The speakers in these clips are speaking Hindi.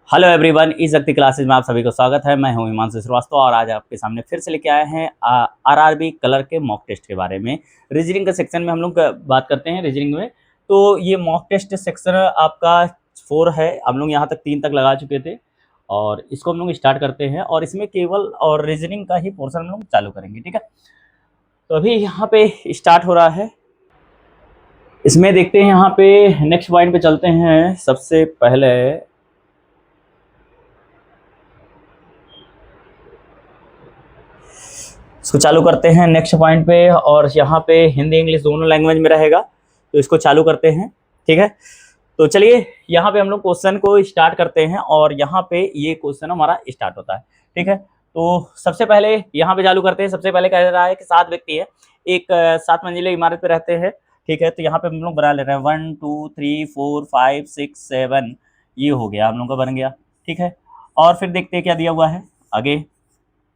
हेलो एवरीवन, इस शक्ति क्लासेज में आप सभी को स्वागत है। मैं हूं हिमांशु श्रीवास्तव और आज आपके सामने फिर से लेके आए हैं आरआरबी कलर के मॉक टेस्ट के बारे में। रीजनिंग का सेक्शन में हम लोग बात करते हैं रीजनिंग में। तो ये मॉक टेस्ट सेक्शन आपका 4 है। हम लोग यहाँ तक 3 तक लगा चुके थे और इसको हम लोग स्टार्ट करते हैं और इसमें केवल और रीजनिंग का ही पोर्शन हम लोग चालू करेंगे, ठीक है। तो अभी यहाँ पे स्टार्ट हो रहा है। इसमें देखते हैं, यहाँ पे नेक्स्ट पॉइंट पे चलते हैं। सबसे पहले इसको चालू करते हैं नेक्स्ट पॉइंट पे, और यहाँ पे हिंदी इंग्लिश दोनों लैंग्वेज में रहेगा, तो इसको चालू करते हैं, ठीक है। तो चलिए यहाँ पे हम लोग क्वेश्चन को स्टार्ट करते हैं और यहाँ पे ये क्वेश्चन हमारा स्टार्ट होता है, ठीक है। तो सबसे पहले यहाँ पे चालू करते हैं। सबसे पहले कह रहा है कि 7 व्यक्ति है, एक 7 मंजिले इमारत पे रहते हैं, ठीक है। तो यहाँ पे हम लोग बना ले रहे हैं 1 2 3 4 5 6 7, ये हो गया हम लोग का, बन गया, ठीक है। और फिर देखते हैं क्या दिया हुआ है आगे।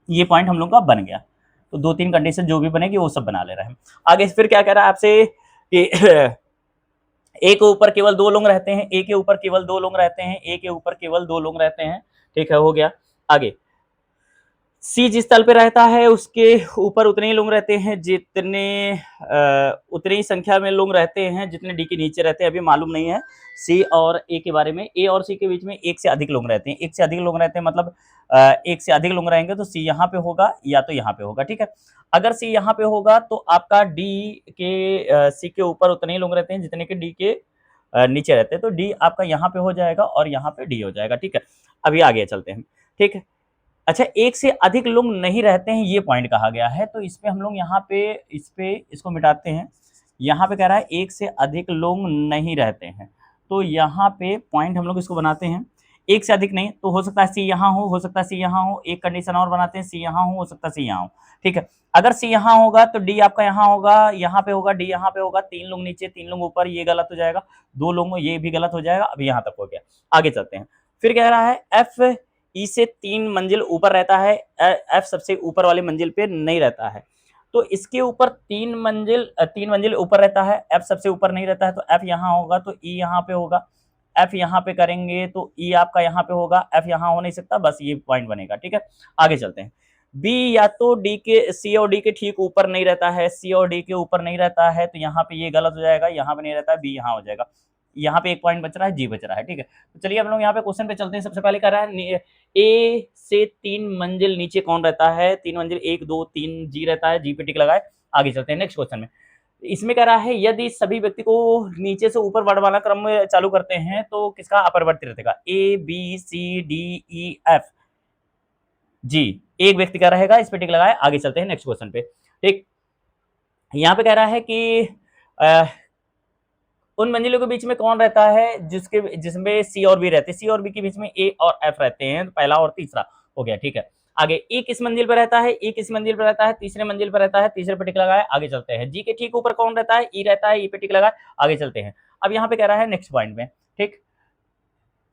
ये पॉइंट हम लोग का बन गया। तो 2-3 कंडीशन जो भी बनेगी वो सब बना ले रहे हैं। आगे फिर क्या कह रहा है आपसे कि ए के ऊपर केवल 2 लोग रहते हैं, ए के ऊपर केवल 2 लोग रहते हैं, ए के ऊपर केवल 2 लोग रहते हैं, ठीक है, हो गया। आगे सी जिस तल पे रहता है उसके ऊपर उतने ही लोग रहते हैं जितने उतनी ही संख्या में लोग रहते हैं जितने डी के नीचे रहते हैं। अभी मालूम नहीं है सी और ए के बारे में। ए और सी के बीच में एक से अधिक लोग रहते हैं, एक से अधिक लोग रहते हैं मतलब एक से अधिक लोग रहेंगे तो सी यहाँ पे होगा या तो यहाँ पे होगा, ठीक है। अगर सी यहाँ पे होगा तो आपका डी के सी के ऊपर उतने ही लोग रहते हैं जितने के डी के नीचे रहते हैं, तो डी आपका यहाँ पे हो जाएगा और यहाँ पे डी हो जाएगा, ठीक है। अभी आगे चलते हैं, ठीक है। अच्छा, एक से अधिक लोग नहीं रहते हैं, ये पॉइंट कहा गया है, तो इस पे हम लोग यहाँ पे इसको मिटाते हैं। यहाँ पे कह रहा है एक से अधिक लोग नहीं रहते हैं, तो यहाँ पे पॉइंट हम लोग इसको बनाते हैं। एक से अधिक नहीं तो हो सकता है सी यहाँ हो सकता है सी यहाँ हो। एक कंडीशन और बनाते हैं, सी यहाँ हो सकता है सी यहाँ हो, ठीक है। अगर सी यहाँ होगा तो डी आपका यहाँ होगा, यहाँ पे होगा, डी यहाँ पे होगा। 3 लोग नीचे 3 लोग ऊपर, ये गलत हो जाएगा। 2 लोग ये भी गलत हो जाएगा। अभी यहाँ तक हो गया। आगे चलते हैं। फिर कह रहा है एफ ई से 3 मंजिल ऊपर रहता है, एफ सबसे ऊपर वाली मंजिल पे नहीं रहता है, तो इसके ऊपर 3 मंजिल ऊपर रहता है, एफ सबसे ऊपर नहीं रहता है, तो एफ यहाँ होगा तो ई यहाँ पे होगा। एफ यहाँ पे करेंगे तो ई आपका यहाँ पे होगा, एफ यहाँ हो नहीं सकता, बस ये पॉइंट बनेगा, ठीक है। आगे चलते हैं। बी या तो डी के सी और डी के ठीक ऊपर नहीं रहता है, सी और डी के ऊपर नहीं रहता है, तो यहाँ पे ये गलत हो जाएगा, यहाँ पे नहीं रहता है, बी यहाँ हो जाएगा। यहाँ पे एक पॉइंट बच रहा है, जी बच रहा है, ठीक है। तो चलिए हम लोग यहाँ पे क्वेश्चन पे चलते हैं। सबसे पहले कह रहा है ए से 3 मंजिल नीचे कौन रहता है, 3 मंजिल 1 2 3 जी रहता है, जी पे टिक लगाए। आगे चलते हैं नेक्स्ट क्वेश्चन में। इसमें कह रहा है यदि सभी व्यक्ति को नीचे से ऊपर बढ़वाना क्रम में चालू करते हैं तो किसका अपरिवर्तित रहेगा, A B C D E F G, एक व्यक्ति का रहेगा, इस पे टिक लगाए। आगे चलते हैं नेक्स्ट क्वेश्चन पे, ठीक। यहाँ पे कह रहा है कि उन मंजिलों के बीच में कौन रहता है जिसमें सी और बी रहते हैं, सी और बी के बीच में ए और एफ रहते हैं, पहला और तीसरा हो गया, ठीक है। आगे ए किस मंजिल पर रहता है, ए किस मंजिल पर रहता है, तीसरे मंजिल पर रहता है, तीसरे पे टिक लगाए। आगे चलते हैं। जी के ठीक ऊपर कौन रहता है, ई रहता है, ई पे टिक लगाए। आगे चलते हैं। अब यहाँ पे कह रहा है नेक्स्ट पॉइंट में, ठीक।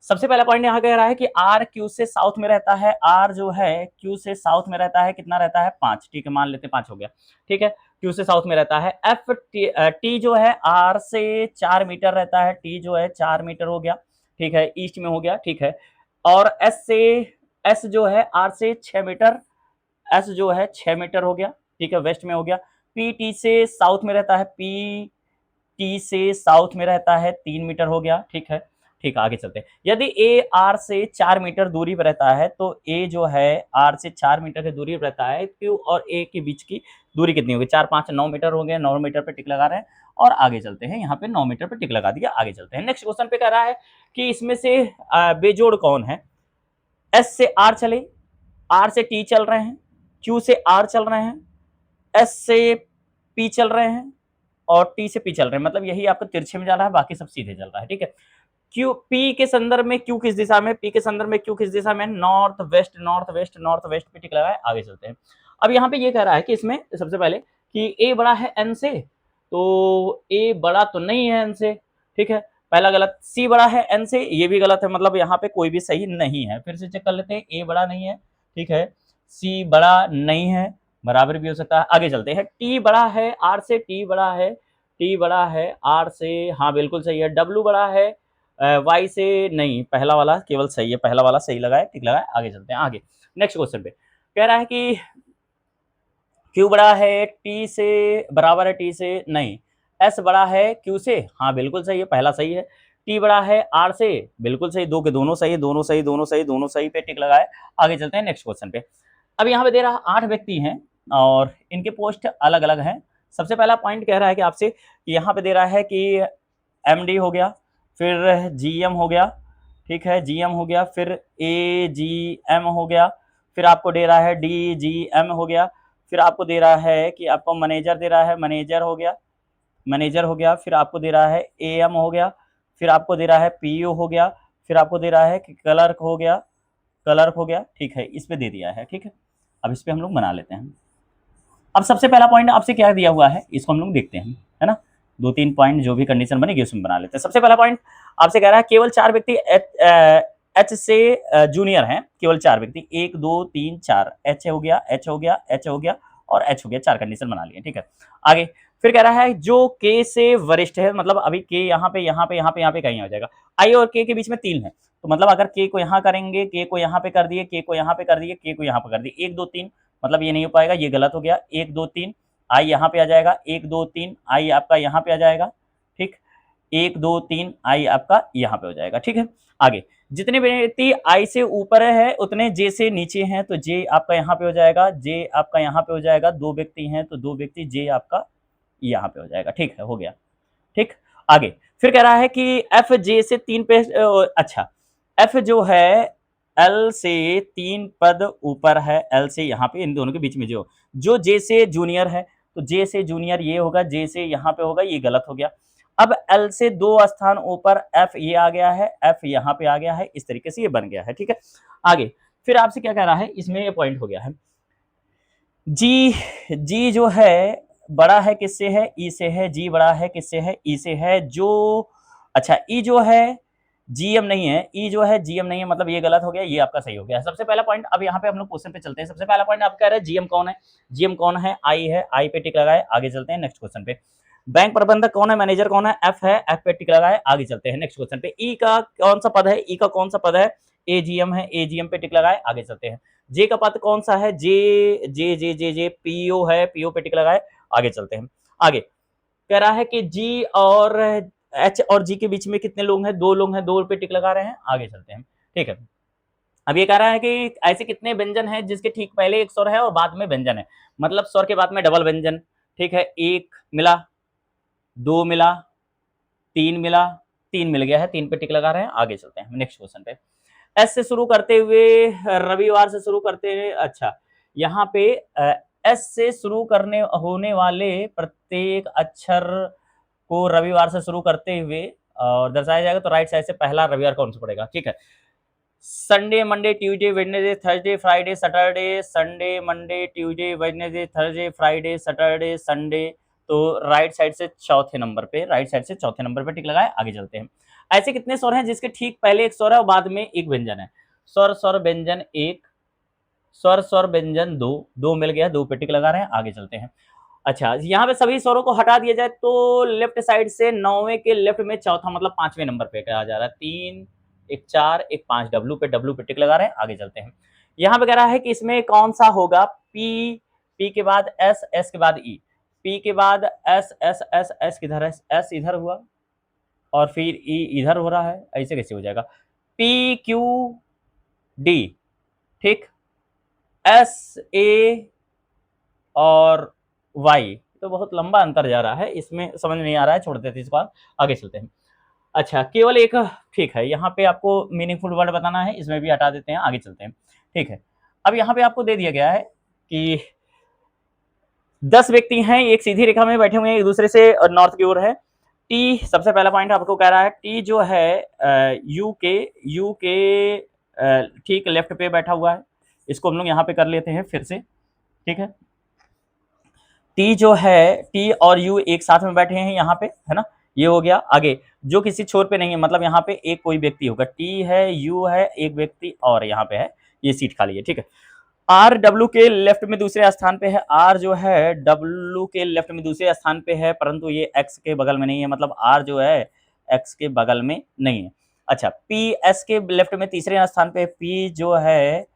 सबसे पहला पॉइंट यहाँ कह रहा है कि आर क्यू से साउथ में रहता है, आर जो है क्यू से साउथ में रहता है, कितना रहता है 5, ठीक है, मान लेते हैं 5 हो गया, ठीक है। क्यू से साउथ में रहता है। एफ टी जो है आर से 4 मीटर रहता है, टी जो है 4 मीटर हो गया, ठीक है, ईस्ट में हो गया, ठीक है। और एस जो है आर से 6 मीटर, एस जो है 6 मीटर हो गया, ठीक है, वेस्ट में हो गया। पी टी से साउथ में रहता है, पी टी से साउथ में रहता है, 3 मीटर हो गया, ठीक है। ठीक है, आगे चलते हैं। यदि ए आर से 4 मीटर दूरी पर रहता है तो ए जो है आर से 4 मीटर की दूरी पर रहता है, क्यू और ए के बीच की दूरी कितनी होगी, 4 5 9 मीटर हो गए। 9 मीटर पे टिक लगा रहे हैं और आगे चलते हैं। यहाँ पे 9 मीटर पे टिक लगा दिया। आगे चलते हैं। नेक्स्ट क्वेश्चन पे कह रहा है कि इसमें से बेजोड़ कौन है। एस से आर चले, आर से टी चल रहे हैं, क्यू से आर चल रहे हैं, एस से पी चल रहे हैं और टी से पी चल रहे हैं, मतलब यही आपका तिरछे में जा रहा है, बाकी सब सीधे चल रहा है, ठीक है। क्यू पी के संदर्भ में क्यू किस दिशा में, पी के संदर्भ में क्यू किस दिशा में, north west north west north west पे टिक लगाए। आगे चलते हैं। अब यहाँ पे ये कह रहा है कि इसमें सबसे पहले कि ए बड़ा है एन से, तो ए बड़ा तो नहीं है एन से, ठीक है, पहला गलत। सी बड़ा है एन से, ये भी गलत है, मतलब यहाँ पे कोई भी सही नहीं है। फिर से चेक कर लेते हैं। ए बड़ा नहीं है, ठीक है, सी बड़ा नहीं है, बराबर भी हो सकता है। आगे चलते हैं। टी बड़ा है आर से, टी बड़ा है, टी बड़ा है आर से, हाँ बिल्कुल सही है। डब्लू बड़ा है वाई से नहीं, पहला वाला केवल सही है, पहला वाला सही लगा है, ठीक लगा है। आगे चलते हैं। आगे नेक्स्ट क्वेश्चन पे कह रहा है कि क्यू बड़ा है टी से, बराबर है टी से नहीं, एस बड़ा है क्यू से, हाँ बिल्कुल सही है, पहला सही है। टी बड़ा है आर से, बिल्कुल सही, दो के दोनों सही है, दोनों सही दोनों सही दोनों सही पे टिक लगाए। आगे चलते हैं नेक्स्ट क्वेश्चन पे। अब यहाँ पे दे रहा 8 व्यक्ति हैं और इनके पोस्ट अलग अलग हैं। सबसे पहला पॉइंट कह रहा है कि आपसे कि यहाँ पे दे रहा है कि एमडी हो गया, फिर जीएम हो गया, ठीक है, जीएम हो गया, फिर एजीएम हो गया, फिर आपको दे रहा है डीजीएम हो गया, फिर आपको दे रहा है कि आपको मैनेजर दे रहा है, मैनेजर हो गया, मैनेजर हो गया, फिर आपको दे रहा है एएम हो गया, फिर आपको दे रहा है पीओ हो गया, फिर आपको दे रहा है कि क्लर्क हो गया, क्लर्क हो गया, ठीक है, इस पे दे दिया है, ठीक है। अब इस पे हम लोग बना लेते हैं। अब सबसे पहला पॉइंट आपसे क्या दिया हुआ है, इसको हम लोग देखते हैं, है ना। 2-3 पॉइंट जो भी कंडीशन बनेगी उसमें बना लेते हैं। सबसे पहला पॉइंट आपसे कह रहा है केवल 4 व्यक्ति एच से जूनियर हैं, केवल 4 व्यक्ति, 1 2 3 4, एच हो गया, एच हो गया, एच हो गया और एच हो गया, 4 कंडीशन बना लिए, ठीक है। आगे फिर कह रहा है जो के से वरिष्ठ है, मतलब अभी के यहाँ पे यहाँ पे यहाँ पे यहाँ पे कहीं हो जाएगा, आई और के बीच में 3 है, तो मतलब अगर के को यहाँ करेंगे, के को यहाँ पे कर दिए, के को यहाँ पे कर दिए, के को यहाँ पे कर दिए, 1 2 3, मतलब ये नहीं हो पाएगा, ये गलत हो गया। 1 2 3 आई यहाँ पे आ जाएगा, 1 2 3 आई आपका यहाँ पे आ जाएगा, ठीक, 1 2 3 आई आपका यहाँ पे हो जाएगा, ठीक है। आगे जितने व्यक्ति आई से ऊपर है उतने जे से नीचे हैं, तो जे आपका यहाँ पे हो जाएगा, जे आपका यहाँ पे हो जाएगा, 2 व्यक्ति हैं तो 2 व्यक्ति, जे आपका यहाँ पे हो जाएगा, ठीक है, हो गया, ठीक। आगे फिर कह रहा है कि एफ जे से 3 पे, अच्छा एफ जो है एल से 3 पद ऊपर है, एल से यहाँ पे इन दोनों के बीच में जो जे से जूनियर है, तो जे से जूनियर ये होगा, जे से यहाँ पे होगा, ये गलत हो गया। अब एल से 2 स्थान ऊपर एफ ये आ गया है, एफ यहाँ पे आ गया है, इस तरीके से ये बन गया है, ठीक है। आगे फिर आपसे क्या कह रहा है, इसमें ये पॉइंट हो गया है, जी जो है बड़ा है किससे है, ई से है, जी बड़ा है किससे है, ई से है, जो अच्छा ई जो है जीएम नहीं है, ई जो है जीएम नहीं है, मतलब ये गलत हो गया, ये आपका सही हो गया। सबसे पहला पॉइंट, अब यहाँ पे हम लोग क्वेश्चन पे चलते हैं। सबसे पहला पॉइंट आप कह रहे हैं जीएम कौन है, जीएम कौन है, आई पे टिक लगाए, आगे चलते हैं नेक्स्ट क्वेश्चन पे। बैंक प्रबंधक कौन है, मैनेजर कौन है, एफ है, एफ पे टिक लगाए, आगे चलते हैं नेक्स्ट क्वेश्चन पे। ई का कौन सा पद है, ई का कौन सा पद है, एजीएम है, एजीएम पे टिक लगाए, आगे चलते हैं। जे का पद कौन सा है, जे जे जे जे जे पीओ है, पीओ पे टिक लगाए, आगे चलते हैं। आगे कह रहा है कि जी और एच और जी के बीच में कितने लोग हैं, 2 लोग हैं, 2 पे टिक लगा रहे हैं, आगे चलते हैं, ठीक है। अब ये कह रहा है कि ऐसे कितने व्यंजन हैं जिसके ठीक पहले एक स्वर है और बाद में व्यंजन है, मतलब स्वर के बाद में डबल व्यंजन, ठीक है। 1 मिला, 2 मिला, 3 मिला, 3 मिल गया है, 3 पे टिक लगा रहे हैं, आगे चलते हैं नेक्स्ट क्वेश्चन पे। एस से शुरू करते हुए, रविवार से शुरू करते हुए, अच्छा यहाँ पे एस से शुरू करने होने वाले प्रत्येक अक्षर को रविवार से शुरू करते हुए और दर्शाया जाएगा, तो राइट साइड से पहला रविवार कौन सा पड़ेगा, ठीक है। Sunday Monday Tuesday Wednesday Thursday Friday Saturday, Sunday Monday Tuesday Wednesday Thursday Friday Saturday Sunday, तो राइट साइड से चौथे नंबर पे, राइट साइड से चौथे नंबर पे टिक लगाए, आगे चलते हैं। ऐसे कितने स्वर हैं जिसके ठीक पहले एक स्वर है और बाद में एक व्यंजन है, स्वर स्वर व्यंजन 1, स्वर स्वर व्यंजन 2, 2 मिल गया, 2 पे टिक लगा रहे हैं, आगे चलते हैं। अच्छा यहाँ पे सभी स्वरों को हटा दिया जाए तो लेफ्ट साइड से 9वें के लेफ्ट में चौथा, मतलब 5वें नंबर पे कहा जा रहा है, 3 एक 4 एक 5, डब्ल्यू पे टिक लगा रहे हैं, आगे चलते हैं। यहाँ पे कह रहा है कि इसमें कौन सा होगा, पी, पी के बाद एस, एस के बाद ई, पी के बाद एस, एस एस एस किधर है, एस इधर हुआ और फिर ई इधर हो रहा है, ऐसे कैसे हो जाएगा, पी क्यू डी, ठीक, एस ए और वाई, तो बहुत लंबा अंतर जा रहा है, इसमें समझ नहीं आ रहा है, छोड़ देते हैं इसको, आगे चलते हैं। अच्छा केवल एक, ठीक है, यहाँ पे आपको मीनिंगफुल वर्ड बताना है, इसमें भी हटा देते हैं, आगे चलते हैं, ठीक है। अब यहाँ पे आपको दे दिया गया है कि 10 व्यक्ति हैं, एक सीधी रेखा में बैठे हुए हैं, एक दूसरे से नॉर्थ की ओर है। टी, सबसे पहला पॉइंट आपको कह रहा है टी जो है यू के ठीक लेफ्ट पे बैठा हुआ है, इसको हम लोग यहाँ पे कर लेते हैं फिर से, ठीक है। टी जो है, टी और यू एक साथ में बैठे हैं यहाँ पे, है ना, ये हो गया। आगे जो किसी छोर पे नहीं है, मतलब यहाँ पे एक कोई व्यक्ति होगा, टी है, यू है, एक व्यक्ति और यहाँ पे है, ये सीट खाली है, ठीक है। आर डब्ल्यू के लेफ्ट में दूसरे स्थान पे है, आर जो है डब्ल्यू के लेफ्ट में दूसरे स्थान पे है, परंतु ये एक्स के बगल में नहीं है, मतलब आर जो है एक्स के बगल में नहीं है। अच्छा, पी एस के लेफ्ट में तीसरे स्थान पे, पी जो है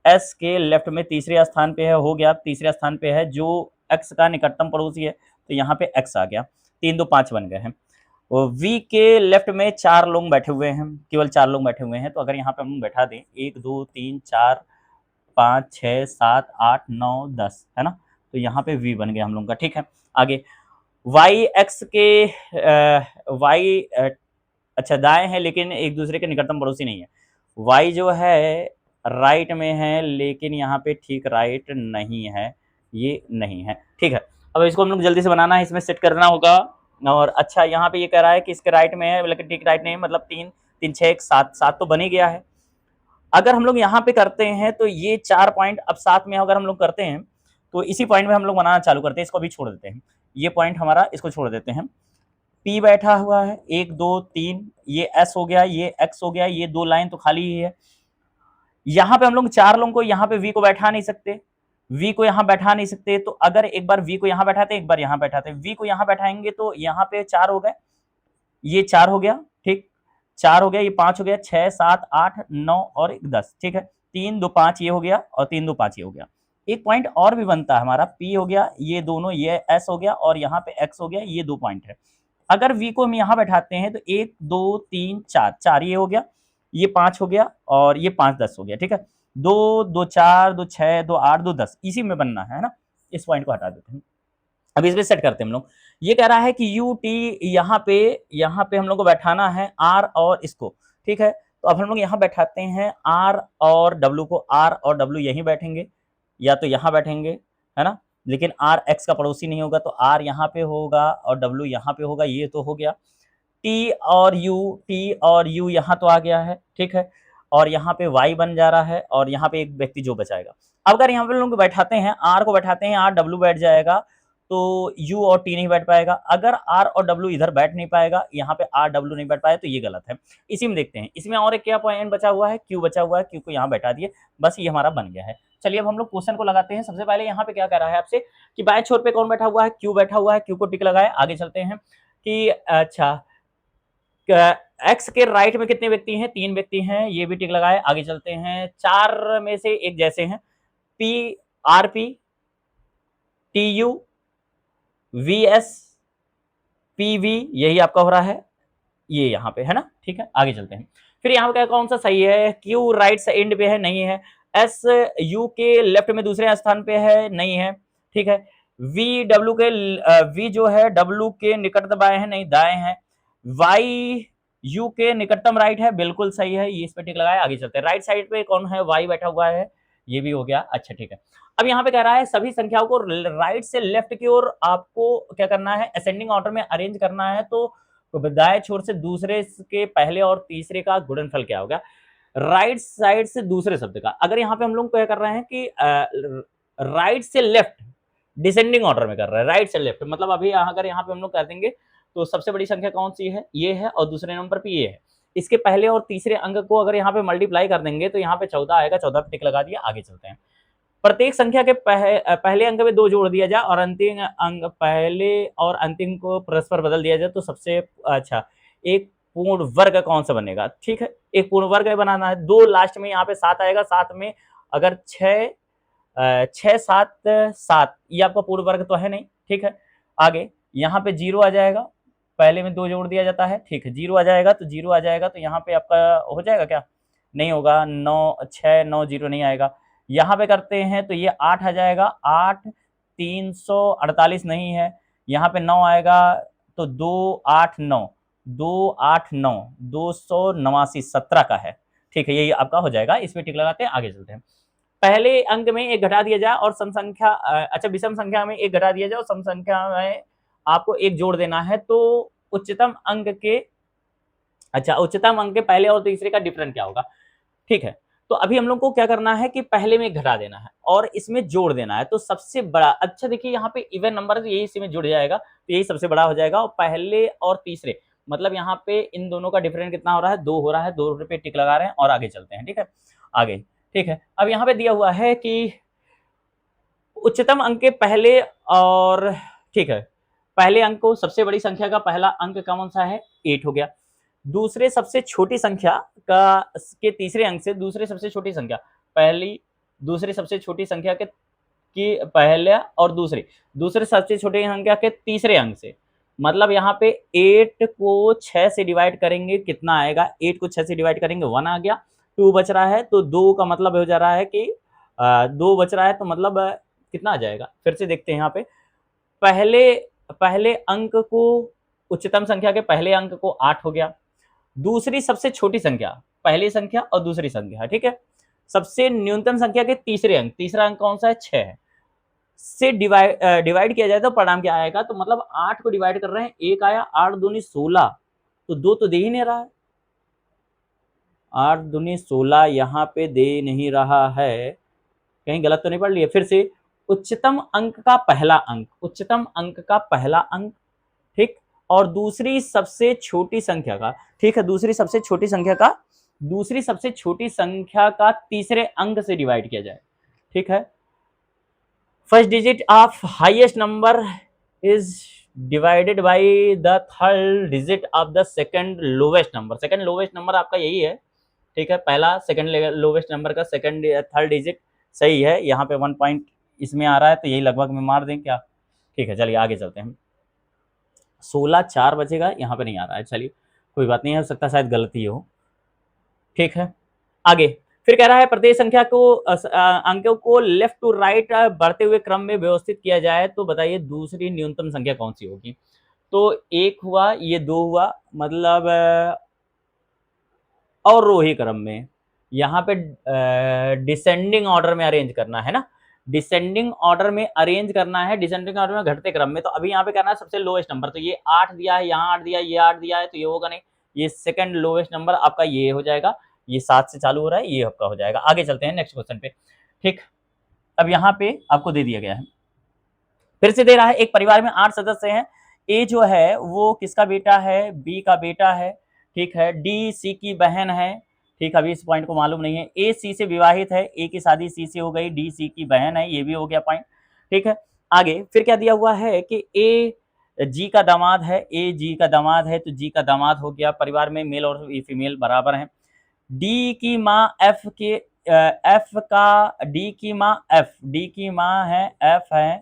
एस के लेफ्ट में तीसरे स्थान पे है, हो गया तीसरे स्थान पे है, जो एक्स का निकटतम पड़ोसी है, तो यहाँ पे एक्स आ गया, 3 2 5 बन गए हैं। और वी के लेफ्ट में 4 लोग बैठे हुए हैं, केवल 4 लोग बैठे हुए हैं, तो अगर यहाँ पे हम बैठा दें 1 2 3 4 5 6 7 8 9 10, है ना, तो यहाँ पे वी बन गया हम लोग का। ठीक है, आगे वाई एक्स के वाई अच्छा दाएं है, लेकिन एक दूसरे के निकटतम पड़ोसी नहीं है। वाई जो है राइट में है, लेकिन यहाँ पे ठीक राइट नहीं है, ये नहीं है। ठीक है, अब इसको हम लोग जल्दी से बनाना है, इसमें सेट करना होगा। और अच्छा, यहाँ पे ये कह रहा है कि इसके राइट में है, लेकिन ठीक राइट नहीं है, मतलब 3 3 6 7 7 तो बन ही गया है। अगर हम लोग यहाँ पे करते हैं तो ये 4 पॉइंट अब साथ में अगर हम लोग करते हैं तो इसी पॉइंट में हम लोग बनाना चालू करते हैं, इसको भी छोड़ देते हैं, ये पॉइंट हमारा, इसको छोड़ देते हैं। पी बैठा हुआ है 1 2 3, ये एस हो गया, ये एक्स हो गया, ये 2 लाइन तो खाली ही है। यहाँ पे हम लोग 4 लोगों को यहाँ पे वी को बैठा नहीं सकते, वी को यहाँ बैठा नहीं सकते, तो अगर एक बार वी को यहाँ बैठाते, एक बार यहाँ बैठाते, वी को यहाँ बैठाएंगे तो यहाँ पे 4 हो गए, ये 4 हो गया, ठीक 4 हो गया, ये 5 हो गया, 6 7 8 9 और 1 10। ठीक है, 3 2 5 ये हो गया और 3 2 5 ये हो गया। एक पॉइंट और भी बनता है हमारा, पी हो गया, ये दोनों, ये एस हो गया और यहाँ पे एक्स हो गया, ये 2 पॉइंट है। अगर वी को हम यहाँ बैठाते हैं तो 1 2 3 4 4 ये हो गया, ये 5 हो गया और ये 5 10 हो गया। ठीक है, 2 2 4 2 6 2 8 2 10 इसी में बनना है ना, इस पॉइंट को हटा देते हैं। अब इसमें सेट करते हैं हम लोग। ये कह रहा है कि यू टी यहाँ पे हम लोग को बैठाना है आर और इसको। ठीक है, तो अब हम लोग यहाँ बैठाते हैं आर और डब्ल्यू को, आर और डब्ल्यू यहीं बैठेंगे या तो यहाँ बैठेंगे, है ना, लेकिन आर एक्स का पड़ोसी नहीं होगा, तो आर यहाँ पे होगा और डब्ल्यू यहाँ पे होगा, ये तो हो गया। टी और यू यहाँ तो आ गया है। ठीक है, और यहाँ पे वाई बन जा रहा है और यहाँ पे एक व्यक्ति जो बचाएगा। अब अगर यहाँ पे लोग बैठाते हैं, आर को बैठाते हैं, आर डब्ल्यू बैठ जाएगा, तो यू और टी नहीं बैठ पाएगा। अगर आर और डब्ल्यू इधर बैठ नहीं पाएगा, यहाँ पे आर डब्ल्यू नहीं बैठ पाया, तो ये गलत है। इसी में देखते हैं, इसमें और एक क्या पॉइंट बचा हुआ है, क्यू बचा हुआ है, क्यू को यहाँ बैठा दिए, बस ये हमारा बन गया है। चलिए अब हम लोग क्वेश्चन को लगाते हैं। सबसे पहले यहाँ पे क्या कह रहा है आपसे कि बाएं छोर पे कौन बैठा हुआ है, क्यू बैठा हुआ है, क्यू को टिक लगाए, आगे चलते हैं कि अच्छा एक्स के राइट में कितने व्यक्ति हैं, 3 व्यक्ति हैं, ये भी टिक लगाए, आगे चलते हैं। 4 में से एक जैसे हैं, P R P T U V S P V, यही आपका हो रहा है, ये यहाँ पे है ना। ठीक है, आगे चलते हैं। फिर यहाँ पे कौन सा सही है, क्यू राइट से एंड पे है, नहीं है। एस यू के लेफ्ट में दूसरे स्थान पे है, नहीं है। ठीक है, वी डब्ल्यू के वी जो है डब्ल्यू के निकटतम बाएं है, नहीं दाएं है। वाई यू के निकटतम राइट है, बिल्कुल सही है, ये इस पे टिक लगाया, आगे चलते हैं। राइट साइड पे कौन है, वाई बैठा हुआ है, ये भी हो गया। अच्छा ठीक है, अब यहाँ पे कह रहा है सभी संख्याओं को राइट से लेफ्ट की ओर आपको क्या करना है, असेंडिंग ऑर्डर में अरेंज करना है। तो दाएं छोर से दूसरे के पहले और तीसरे का गुणनफल क्या होगा, राइट साइड से दूसरे शब्द का। अगर यहाँ पे हम लोग क्या कर रहे हैं कि राइट से लेफ्ट डिसेंडिंग ऑर्डर में कर रहे हैं, राइट से लेफ्ट, मतलब अभी अगर यहाँ पे हम लोग कर देंगे तो सबसे बड़ी संख्या कौन सी है, ये है, और दूसरे नंबर पे ये है। इसके पहले और तीसरे अंक को अगर यहाँ पे मल्टीप्लाई कर देंगे तो यहाँ पे 14 आएगा, 14 पे टिक लगा दिया, आगे चलते हैं। प्रत्येक संख्या के पहले अंक में 2 जोड़ दिया जाए और अंतिम अंक पहले और अंतिम को परस्पर बदल दिया जाए तो सबसे अच्छा एक पूर्ण वर्ग कौन सा बनेगा। ठीक है, एक पूर्ण वर्ग बनाना है। 2 लास्ट में यहाँ पे 7 आएगा, 7 में अगर 6 6 7 7, ये आपका पूर्ण वर्ग तो है नहीं। ठीक है, आगे यहाँ पे 0 आ जाएगा, पहले में 2 जोड़ दिया जाता है। ठीक है, 0 आ जाएगा, तो 0 आ जाएगा, तो यहाँ पे आपका हो जाएगा क्या, नहीं होगा, 9 6 9 0 नहीं आएगा। यहाँ पे करते हैं तो ये 8 आ जाएगा, 8 348 नहीं है। यहाँ पे 9 आएगा तो 2 8 9 2 8 9 289 17 का है। ठीक है, यही आपका हो जाएगा, इसमें टिक लगाते हैं, आगे चलते हैं। पहले अंक में 1 घटा दिया जाए और सम संख्या अच्छा विषम संख्या में 1 घटा दिया जाए और सम संख्या में आपको 1 जोड़ देना है। तो उच्चतम अंक के उच्चतम अंक के पहले और तीसरे का डिफरेंस क्या होगा। ठीक है, तो अभी हम लोग को क्या करना है कि पहले में घटा देना है और इसमें जोड़ देना है। तो सबसे बड़ा, अच्छा देखिए यहाँ पे इवन नंबर यही इसी में जुड़ जाएगा, तो यही सबसे बड़ा हो जाएगा। और पहले और तीसरे मतलब यहाँ पे इन दोनों का डिफरेंस कितना हो रहा है, 2 हो रहा है, 2 पे टिक लगा रहे हैं और आगे चलते हैं। ठीक है, आगे ठीक है, अब यहाँ पे दिया हुआ है कि उच्चतम अंक के पहले और ठीक है, पहले अंक को सबसे बड़ी संख्या का पहला अंक कौन सा है, 8 हो गया। दूसरे सबसे छोटी संख्या का के तीसरे अंक से दूसरे सबसे छोटी संख्या पहली दूसरी सबसे छोटी संख्या के की पहला और दूसरे सबसे छोटी संख्या के तीसरे अंक से, मतलब यहाँ पे 8 को 6 से डिवाइड करेंगे कितना आएगा, 8 को 6 से डिवाइड करेंगे 1 आ गया, 2 बच रहा है तो 2 का मतलब हो जा रहा है कि 2 बच रहा है तो मतलब कितना आ जाएगा, फिर से देखते हैं यहाँ पे पहले पहले अंक को उच्चतम संख्या के पहले अंक को 8 हो गया, दूसरी सबसे छोटी संख्या पहली संख्या और दूसरी संख्या, ठीक है, सबसे न्यूनतम संख्या के तीसरा अंक कौन सा है 6 है, से डिवाइड किया जाए तो परिणाम क्या आएगा, तो मतलब 8 को डिवाइड कर रहे हैं 1 आया, 8 दूनी 16 तो 2 तो दे ही नहीं रहा है, 8 दूनी 16 यहाँ पे दे नहीं रहा है, कहीं गलत तो नहीं पढ़ लिया, फिर से उच्चतम अंक का पहला अंक ठीक, और दूसरी सबसे छोटी संख्या का, ठीक है, दूसरी सबसे छोटी संख्या का तीसरे अंक से डिवाइड किया जाए, ठीक है, first digit of highest number is divided by the third digit of the second lowest number आपका यही है, ठीक है, पहला सेकंड लोवेस्ट नंबर का सेकंड थर्ड डिजिट सही है, यहाँ पे 1 पॉइंट इसमें आ रहा है तो यही लगभग में मार दें क्या, ठीक है, चलिए आगे चलते हैं, 16 4 बचेगा, यहाँ पे नहीं आ रहा है, चलिए कोई बात नहीं, हो सकता है शायद गलती हो, ठीक है, आगे फिर कह रहा है प्रत्येक संख्या को अंकों को लेफ्ट टू राइट बढ़ते हुए क्रम में व्यवस्थित किया जाए तो बताइए दूसरी न्यूनतम संख्या कौन सी होगी, तो 1 हुआ, ये 2 हुआ, मतलब और रोही क्रम में, यहाँ पे डिसेंडिंग ऑर्डर में अरेंज करना है ना, डिसेंडिंग ऑर्डर में अरेंज करना है, डिसेंडिंग ऑर्डर में घटते क्रम में, तो अभी यहाँ पे करना है सबसे लोएस्ट नंबर, तो ये 8 दिया है, यहाँ 8 दिया है, ये 8 दिया है, तो ये होगा नहीं, ये सेकंड लोएस्ट नंबर आपका ये हो जाएगा, ये 7 से चालू हो रहा है, ये आपका हो जाएगा, आगे चलते हैं नेक्स्ट क्वेश्चन पे, ठीक, अब यहाँ पे आपको दे दिया गया है, फिर से दे रहा है एक परिवार में 8 सदस्य हैं, ए जो है वो किसका बेटा है, बी का बेटा है, ठीक है, डी सी की बहन है, ठीक, अभी इस पॉइंट को मालूम नहीं है, ए सी से विवाहित है, ए की शादी सी से हो गई, डी सी की बहन है, ये भी हो गया पॉइंट, ठीक है, आगे फिर क्या दिया हुआ है कि ए जी का दामाद है, ए जी का दामाद है तो जी का दामाद हो गया, परिवार में मेल और फीमेल बराबर हैं, डी की माँ एफ के एफ का डी की माँ है एफ है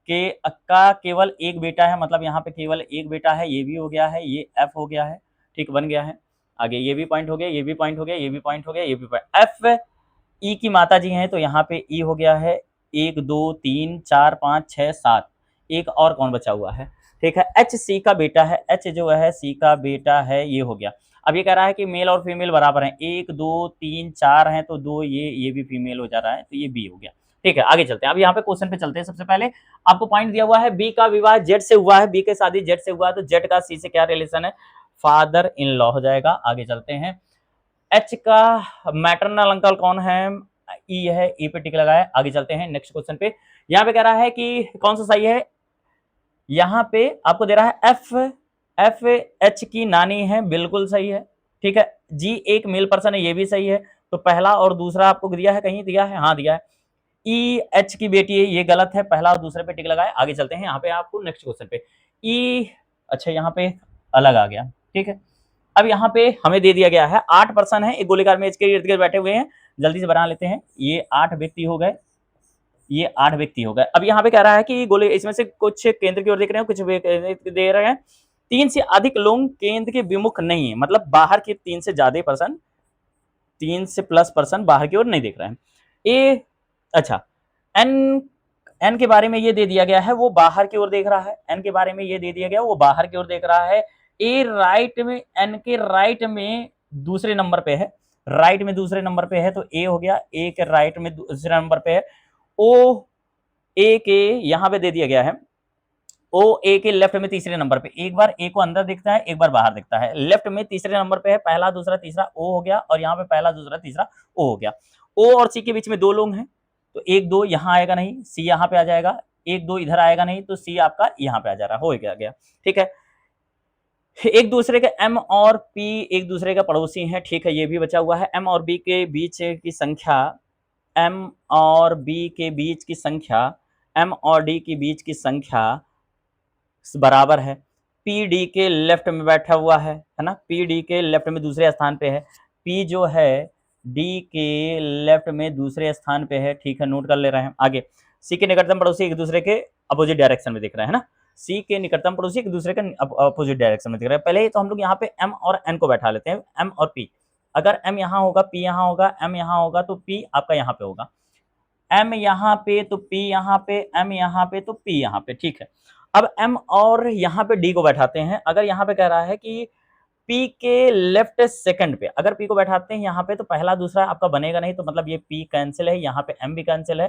के का केवल एक बेटा है, मतलब यहाँ पे केवल एक बेटा है, ये भी हो गया है, ये एफ हो गया है, ठीक, बन गया है, आगे ये भी पॉइंट हो गया, ये भी पॉइंट हो गया, ये भी पॉइंट हो गया, ये भी पॉइंट, एफ ई की माता जी हैं तो यहाँ पे ई हो गया है, 1 2 3 4 5 6 7, एक और कौन बचा हुआ है, ठीक है, एच सी का बेटा है, एच जो है सी का बेटा है, ये हो गया, अब ये कह रहा है कि मेल और फीमेल बराबर हैं, 1 2 3 4 हैं तो 2 ये भी फीमेल हो जा रहा है तो ये बी हो गया, ठीक है, आगे चलते हैं, अब यहाँ पे क्वेश्चन पे चलते हैं, सबसे पहले आपको पॉइंट दिया हुआ है बी का विवाह जेड से हुआ है, बी के शादी जेड से हुआ है तो जेड का सी से क्या रिलेशन है, फादर इन लॉ हो जाएगा, आगे चलते हैं, एच का मैटरनल अंकल कौन है, ई है, ई पे टिक लगाया, आगे चलते हैं नेक्स्ट क्वेश्चन पे, यहाँ पे कह रहा है कि कौन सा सही है, यहाँ पे आपको दे रहा है एफ एच की नानी है, बिल्कुल सही है, ठीक है, जी एक मेल पर्सन है, ये भी सही है, तो पहला और दूसरा आपको दिया है, कहीं दिया है, हाँ दिया है, ई एच की बेटी है, ये गलत है, पहला और दूसरे पे टिक लगाए, आगे चलते हैं, यहाँ पे आपको नेक्स्ट क्वेश्चन पे ई, अच्छा यहाँ पे अलग आ गया, ठीक है, अब यहाँ पे हमें दे दिया गया है 8 पर्सन है, एक गोलीकार में इसके इर्द गिर्द बैठे हुए हैं, जल्दी से बना लेते हैं, ये 8 व्यक्ति हो गए, ये 8 व्यक्ति हो गए, अब यहाँ पे कह रहा है कि गोले इसमें से कुछ केंद्र की ओर देख रहे हैं, कुछ दे रहे हैं, 3 से अधिक लोग केंद्र के विमुख नहीं है, मतलब बाहर के 3 से ज्यादा पर्सन, 3 से प्लस पर्सन बाहर की ओर नहीं देख रहे हैं, ए अच्छा एन के बारे में ये दे दिया गया है वो बाहर की ओर देख रहा है, एन के बारे में ये दे दिया गया वो बाहर की ओर देख रहा है, ए राइट में एन के राइट में दूसरे नंबर पे है, राइट में दूसरे नंबर पे है तो ए हो गया, ए के राइट में दूसरे नंबर पे है, ओ ए के यहाँ पे दे दिया गया है, ओ ए के लेफ्ट में तीसरे नंबर पे, एक बार ए को अंदर दिखता है एक बार बाहर दिखता है, लेफ्ट में तीसरे नंबर पे है, पहला दूसरा तीसरा ओ हो गया, और यहाँ पे पहला दूसरा तीसरा ओ हो गया, ओ और सी के बीच में 2 लोग हैं तो 1 2 यहाँ आएगा नहीं, सी यहाँ पे आ जाएगा, 1 2 इधर आएगा नहीं तो सी आपका यहाँ पे आ जा रहा हो गया, ठीक है, एक दूसरे के एम और पी एक दूसरे का पड़ोसी हैं, ठीक है, ये भी बचा हुआ है, एम और बी के बीच की संख्या, एम और बी के बीच की संख्या, एम और डी के बीच की संख्या बराबर है, पी डी के लेफ्ट में बैठा हुआ है ना, पी डी के लेफ्ट में दूसरे स्थान पे है, पी जो है डी के लेफ्ट में दूसरे स्थान पे है, ठीक है, नोट कर ले रहे हैं। आगे सी के निकटतम पड़ोसी एक दूसरे के अपोजिट डायरेक्शन में दिख रहे हैं ना, सी के निकटतम पड़ोसी एक दूसरे के अपोजिट डायरेक्शन में दिख रहे हैं। पहले तो हम लोग यहाँ पे एम और एन को बैठा लेते हैं, एम और पी। अगर एम यहाँ होगा, पी यहाँ होगा, एम यहाँ होगा तो पी आपका यहाँ पे होगा, एम यहाँ पे तो पी यहाँ पे, एम यहाँ पे तो पी यहाँ पे, ठीक है। अब एम और यहाँ पे डी को बैठाते हैं। अगर यहाँ पे कह रहा है कि पी के लेफ्ट सेकंड पे, अगर पी को बैठाते हैं यहाँ पे तो पहला दूसरा आपका बनेगा नहीं, तो मतलब ये पी कैंसिल है, यहाँ पे एम भी कैंसिल है।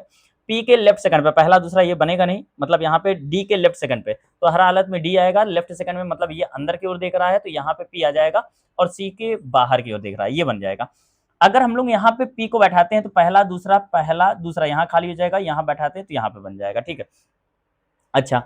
पी के लेफ्ट सेकंड पे पहला दूसरा ये बनेगा नहीं, मतलब यहाँ पे डी के लेफ्ट सेकंड पे, तो हर हालत में डी आएगा। लेफ्ट सेकंड में मतलब ये अंदर की ओर देख रहा है तो यहाँ पे पी आ जाएगा, और सी के बाहर की ओर देख रहा है, ये बन जाएगा। अगर हम लोग यहाँ पे पी को बैठाते हैं तो पहला दूसरा यहाँ खाली हो जाएगा, यहाँ बैठाते हैं तो यहाँ पे बन जाएगा, ठीक है। अच्छा,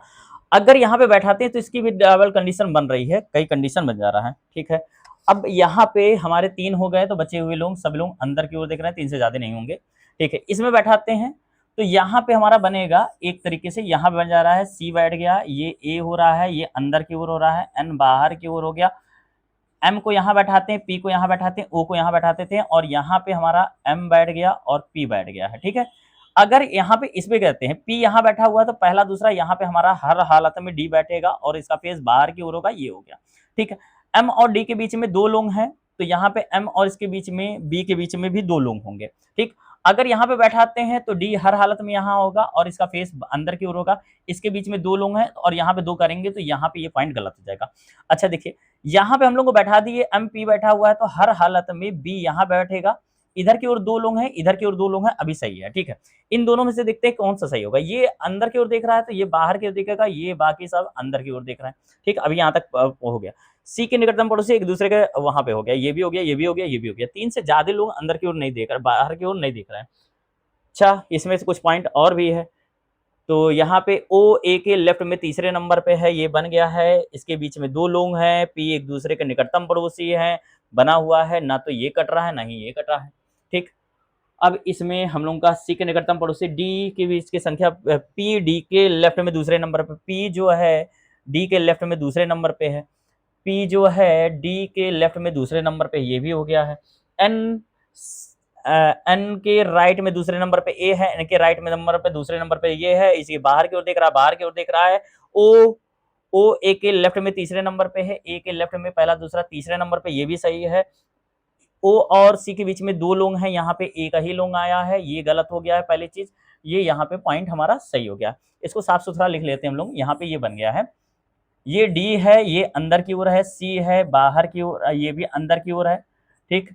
अगर यहाँ पे बैठाते हैं तो इसकी भी डबल कंडीशन बन रही है, कई कंडीशन बन जा रहा है, ठीक है। अब यहाँ पे हमारे 3 हो गए, तो बचे हुए लोग सब लोग अंदर की ओर देख रहे हैं, 3 से ज्यादा नहीं होंगे, ठीक है। इसमें बैठाते हैं तो यहाँ पे हमारा बनेगा एक तरीके से, यहाँ पे बन जा रहा है सी बैठ गया, ये ए हो रहा है, ये अंदर की ओर हो रहा है, एन बाहर की ओर हो गया, एम को यहाँ बैठाते हैं, पी को यहाँ बैठाते हैं, ओ को यहाँ बैठाते थे, और यहाँ पे हमारा एम बैठ गया और पी बैठ गया है, ठीक है। अगर यहाँ पे इसमें कहते हैं पी यहाँ बैठा हुआ है तो पहला दूसरा यहाँ पे हमारा हर हालत में डी बैठेगा और इसका फेस बाहर की ओर होगा, ये हो गया, ठीक है। एम और डी के बीच में 2 लोग हैं, तो यहाँ पे एम और इसके बीच में बी के बीच में भी 2 लोग होंगे, ठीक। अगर यहाँ पे बैठाते हैं तो डी हर हालत में यहाँ होगा और इसका फेस अंदर की ओर होगा, इसके बीच में 2 लोग हैं और यहाँ पे 2 करेंगे तो यहाँ पे ये पॉइंट गलत हो जाएगा। अच्छा देखिए, यहाँ पे हम लोग को बैठा दिए, एम पी बैठा हुआ है तो हर हालत में बी यहाँ बैठेगा, इधर की ओर 2 लोग हैं, इधर की ओर 2 लोग हैं, अभी सही है, ठीक है। इन दोनों में से देखते हैं कौन सा सही होगा। ये अंदर की ओर देख रहा है तो ये बाहर की ओर देखेगा, ये बाकी सब अंदर की ओर देख रहे हैं, ठीक। अभी यहाँ तक हो गया। सी के निकटतम पड़ोसी एक दूसरे के वहां पे हो गया, ये भी हो गया, ये भी हो गया, ये भी हो गया। 3 से ज्यादा लोग अंदर की ओर नहीं देख रहे, बाहर की ओर नहीं देख रहे हैं। अच्छा, इसमें से कुछ पॉइंट और भी है, तो यहाँ पे ओ ए के लेफ्ट में तीसरे नंबर पे है, ये बन गया है। इसके बीच में 2 लोग हैं, पी एक दूसरे के निकटतम पड़ोसी हैं, बना हुआ है, ना तो ये कट रहा है ना ही ये कट रहा है, ठीक। अब इसमें हम लोगों का सी के निकटतम पड़ोसी डी के बीच की संख्या, पी डी के लेफ्ट में दूसरे नंबर पे, पी जो है डी के लेफ्ट में दूसरे नंबर पे है, पी जो है डी के लेफ्ट में दूसरे नंबर पे, ये भी हो गया है। एन एन के राइट में दूसरे नंबर पे ए है, एन के राइट में नंबर पे दूसरे नंबर पे ये है, इसी बाहर की ओर देख रहा है, बाहर की ओर देख रहा है। ओ ए के लेफ्ट में तीसरे नंबर पे है, ए के लेफ्ट में पहला दूसरा तीसरे नंबर पे, ये भी सही है। ओ और सी के बीच में 2 लोग हैं, यहाँ पे एक ही लोग आया है, ये गलत हो गया है पहली चीज। ये यहाँ पे पॉइंट हमारा सही हो गया। इसको साफ सुथरा लिख लेते हैं हम लोग, यहाँ पे ये बन गया है, ये डी है, ये अंदर की ओर है, सी है बाहर की ओर, ये भी अंदर की ओर है, ठीक।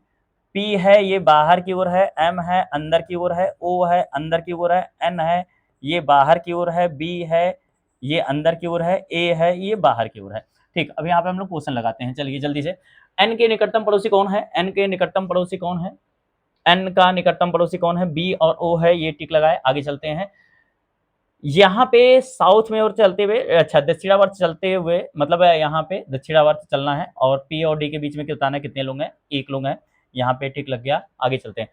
पी है, ये बाहर की ओर है, एम है अंदर की ओर है, ओ है अंदर की ओर है, एन है ये बाहर की ओर है, बी है ये अंदर की ओर है, ए है ये बाहर की ओर है, ठीक। अब यहाँ पे हम लोग क्वेश्चन लगाते हैं, चलिए जल्दी से। एन के निकटतम पड़ोसी कौन है? एन के निकटतम पड़ोसी कौन है? एन का निकटतम पड़ोसी कौन है? बी और ओ है, ये टिक लगाए। आगे चलते हैं, यहाँ पे साउथ में और चलते हुए, अच्छा दक्षिणावर्त चलते हुए, मतलब यहाँ पे दक्षिणावर्त चलना है और पी और डी के बीच में बताना है कितने लोग हैं, 1 लोग हैं, यहाँ पे टिक लग गया। आगे चलते हैं,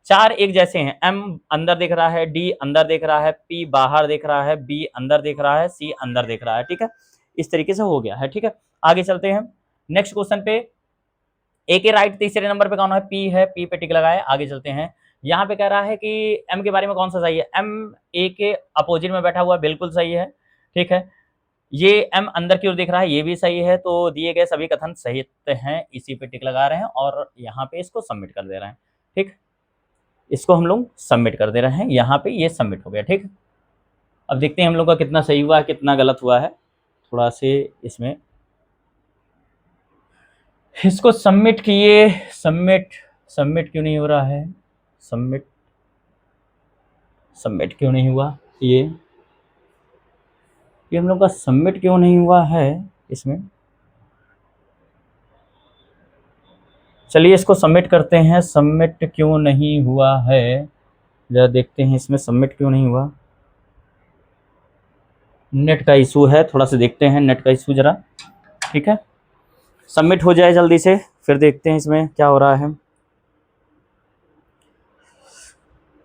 4 एक जैसे हैं, एम अंदर देख रहा है, डी अंदर देख रहा है, पी बाहर देख रहा है, बी अंदर देख रहा है, सी अंदर देख रहा है, ठीक है। इस तरीके से हो गया है, ठीक है। आगे चलते हैं नेक्स्ट क्वेश्चन पे। ए के राइट तीसरे नंबर पे कौन है? पी है, पी पे टिक लगाए। आगे चलते हैं, यहाँ पे कह रहा है कि एम के बारे में कौन सा सही है? एम ए के अपोजिट में बैठा हुआ, बिल्कुल सही है, ठीक है। ये एम अंदर की ओर देख रहा है, ये भी सही है। तो दिए गए सभी कथन सही हैं, इसी पे टिक लगा रहे हैं और यहाँ पे इसको सबमिट कर दे रहे हैं, ठीक। इसको हम लोग सबमिट कर दे रहे हैं, यहाँ पे ये सबमिट हो गया, ठीक। अब देखते हैं हम लोग का कितना सही हुआ है कितना गलत हुआ है। थोड़ा से इसमें इसको सबमिट किए, सबमिट क्यों नहीं हो रहा है? सबमिट क्यों नहीं हुआ? ये हम लोग का सबमिट क्यों नहीं हुआ है इसमें? चलिए इसको सबमिट करते हैं। सबमिट क्यों नहीं हुआ है जरा देखते हैं, इसमें सबमिट क्यों नहीं हुआ। नेट का इशू है, थोड़ा सा देखते हैं नेट का इशू जरा, ठीक है। सबमिट हो जाए जल्दी से, फिर देखते हैं इसमें क्या हो रहा है।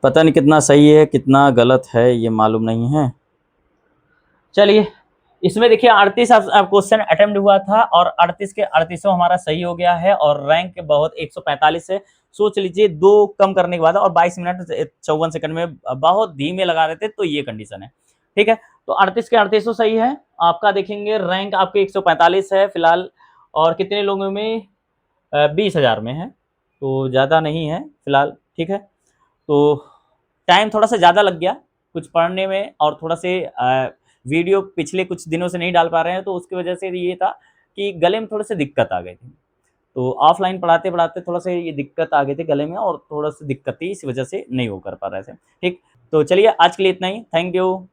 पता नहीं कितना सही है कितना गलत है, ये मालूम नहीं है। चलिए इसमें देखिए 38 क्वेश्चन अटेम्प्ट हुआ था और 38 के 38 हमारा सही हो गया है और रैंक बहुत 145 है। सोच लीजिए 2 कम करने के बाद और 22 मिनट 54 सेकंड में बहुत धीमे लगा रहे थे, तो ये कंडीशन है। ठीक है, तो 38 के 38 सही है। आपका देखेंगे रैंक आपके 145 है फिलहाल, और कितने लोगों में 20,000 में है, तो ज़्यादा नहीं है फिलहाल। ठीक है, तो टाइम थोड़ा सा ज़्यादा लग गया कुछ पढ़ने में, और थोड़ा से वीडियो पिछले कुछ दिनों से नहीं डाल पा रहे हैं, तो उसकी वजह से ये था कि गले में थोड़ी सी दिक्कत आ गई थी। तो ऑफलाइन पढ़ाते पढ़ाते थोड़ा सा ये दिक्कत आ गई थी गले में, और थोड़ा सी दिक्कत थी, इस वजह से नहीं हो कर पा रहे थे। ठीक, तो चलिए आज के लिए इतना ही। Thank you.